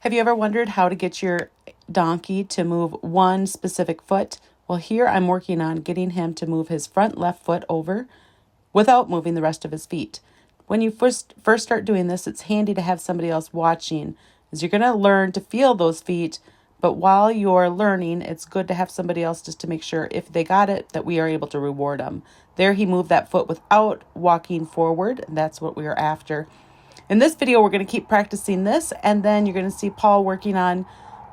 Have you ever wondered how to get your donkey to move one specific foot? Well, here I'm working on getting him to move his front left foot over without moving the rest of his feet. When you first start doing this, it's handy to have somebody else watching, as you're going to learn to feel those feet. But while you're learning, it's good to have somebody else just to make sure if they got it, that we are able to reward them. There, he moved that foot without walking forward, and that's what we are after. In this video, we're going to keep practicing this, and then you're going to see Paul working on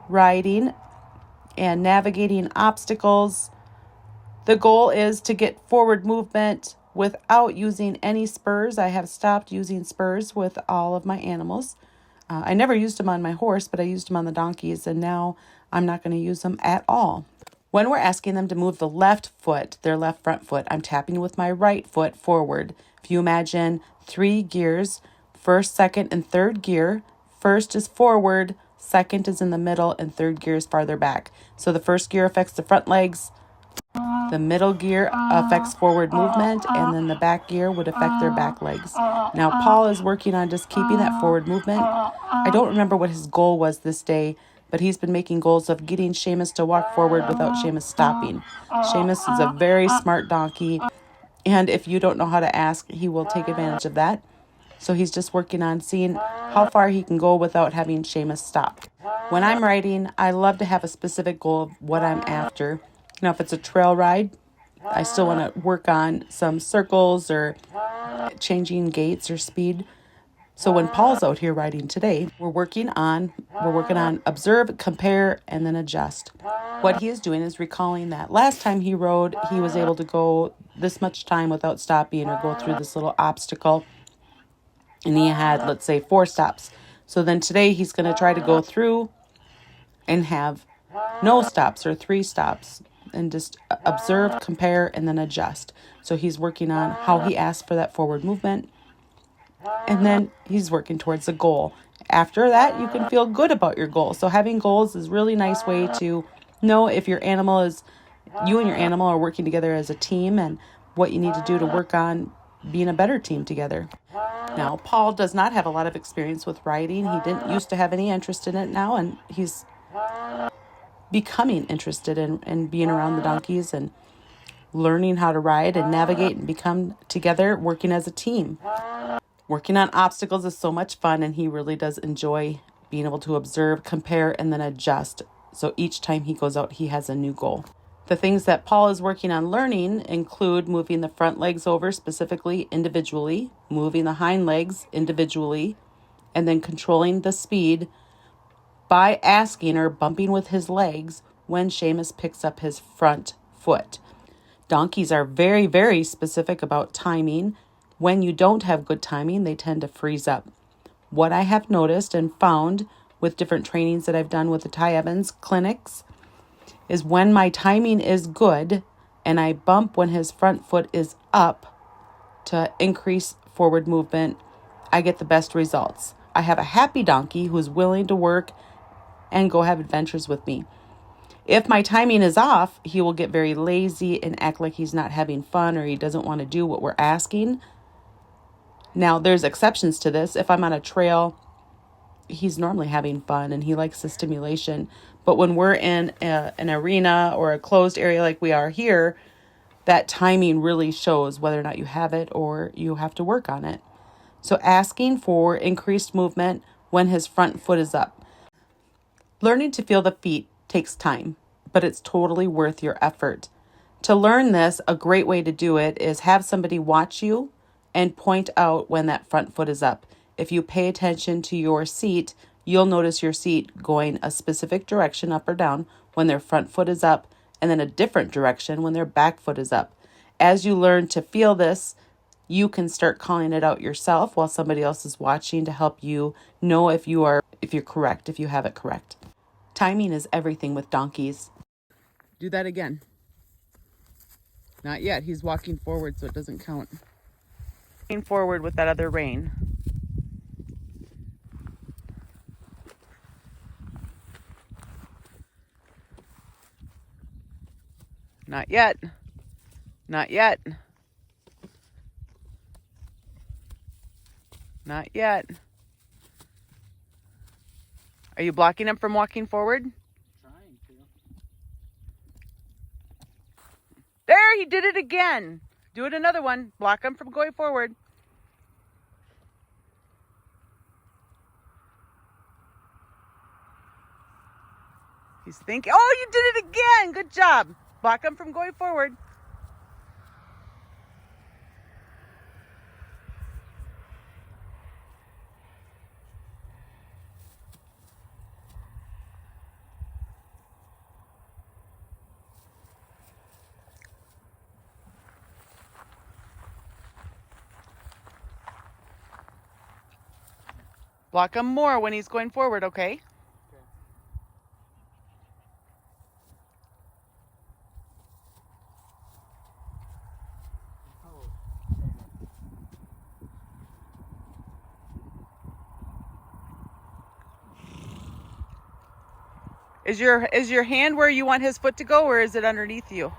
riding and navigating obstacles. The goal is to get forward movement without using any spurs. I have stopped using spurs with all of my animals. I never used them on my horse, but I used them on the donkeys, and now I'm not going to use them at all. When we're asking them to move the left foot, their left front foot, I'm tapping with my right foot forward. If you imagine 3 gears, first, second, and third gear. First is forward, second is in the middle, and third gear is farther back. So the first gear affects the front legs, the middle gear affects forward movement, and then the back gear would affect their back legs. Now, Paul is working on just keeping that forward movement. I don't remember what his goal was this day, but he's been making goals of getting Seamus to walk forward without Seamus stopping. Seamus is a very smart donkey, and if you don't know how to ask, he will take advantage of that. So he's just working on seeing how far he can go without having Seamus stop. When I'm riding, I love to have a specific goal of what I'm after. Now, if it's a trail ride, I still want to work on some circles or changing gaits or speed. So when Paul's out here riding today, we're working on observe, compare, and then adjust. What he is doing is recalling that last time he rode, he was able to go this much time without stopping or go through this little obstacle. And he had, let's say, 4 stops. So then today he's going to try to go through and have no stops or 3 stops and just observe, compare, and then adjust. So he's working on how he asks for that forward movement. And then he's working towards a goal. After that, you can feel good about your goal. So having goals is a really nice way to know if you and your animal are working together as a team and what you need to do to work on being a better team together. Now, Paul does not have a lot of experience with riding. He didn't used to have any interest in it now, and he's becoming interested in being around the donkeys and learning how to ride and navigate and become together, working as a team. Working on obstacles is so much fun, and he really does enjoy being able to observe, compare, and then adjust. So each time he goes out, he has a new goal. The things that Paul is working on learning include moving the front legs over specifically individually, moving the hind legs individually, and then controlling the speed by asking or bumping with his legs when Seamus picks up his front foot. Donkeys are very, very specific about timing. When you don't have good timing, they tend to freeze up. What I have noticed and found with different trainings that I've done with the Ty Evans clinics is when my timing is good and I bump when his front foot is up to increase forward movement, I get the best results. I have a happy donkey who's willing to work and go have adventures with me. If my timing is off, he will get very lazy and act like he's not having fun or he doesn't want to do what we're asking. Now, there's exceptions to this. If I'm on a trail, he's normally having fun and he likes the stimulation. But when we're in an arena or a closed area like we are here, that timing really shows whether or not you have it or you have to work on it. So asking for increased movement when his front foot is up. Learning to feel the feet takes time, but it's totally worth your effort. To learn this, a great way to do it is have somebody watch you and point out when that front foot is up. If you pay attention to your seat, you'll notice your seat going a specific direction up or down when their front foot is up, and then a different direction when their back foot is up. As you learn to feel this, you can start calling it out yourself while somebody else is watching to help you know if you're correct, if you have it correct. Timing is everything with donkeys. Do that again. Not yet. He's walking forward, so it doesn't count. Walking forward with that other rein. Not yet. Not yet. Not yet. Are you blocking him from walking forward? Trying to. There, he did it again. Do it another one. Block him from going forward. He's thinking, oh, you did it again. Good job. Block him from going forward. Block him more when he's going forward, okay? Is your hand where you want his foot to go, or is it underneath you?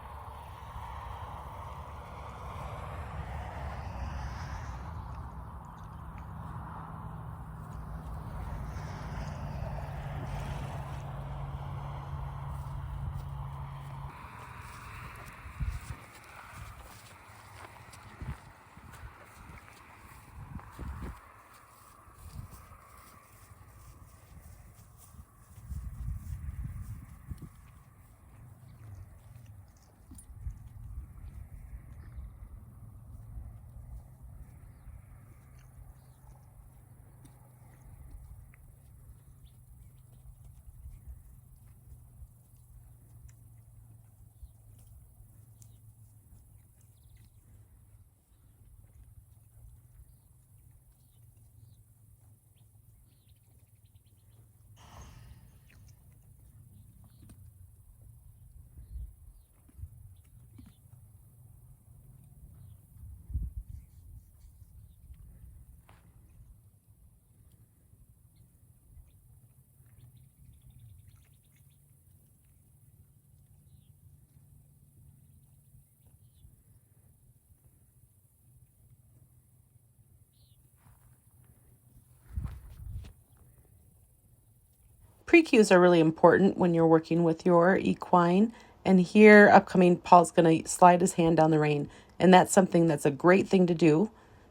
Pre-cues are really important when you're working with your equine. And here, upcoming, Paul's going to slide his hand down the rein. And that's something that's a great thing to do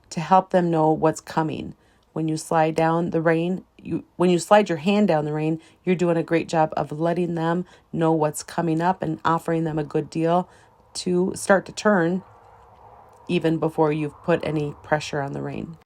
to help them know what's coming. When you slide down the rein, when you slide your hand down the rein, you're doing a great job of letting them know what's coming up and offering them a good deal to start to turn even before you've put any pressure on the rein.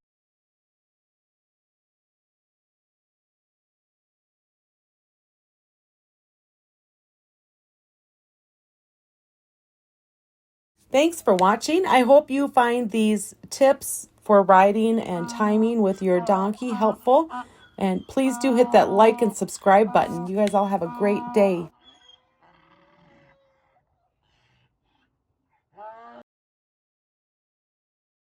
Thanks for watching. I hope you find these tips for riding and timing with your donkey helpful. And please do hit that like and subscribe button. You guys all have a great day.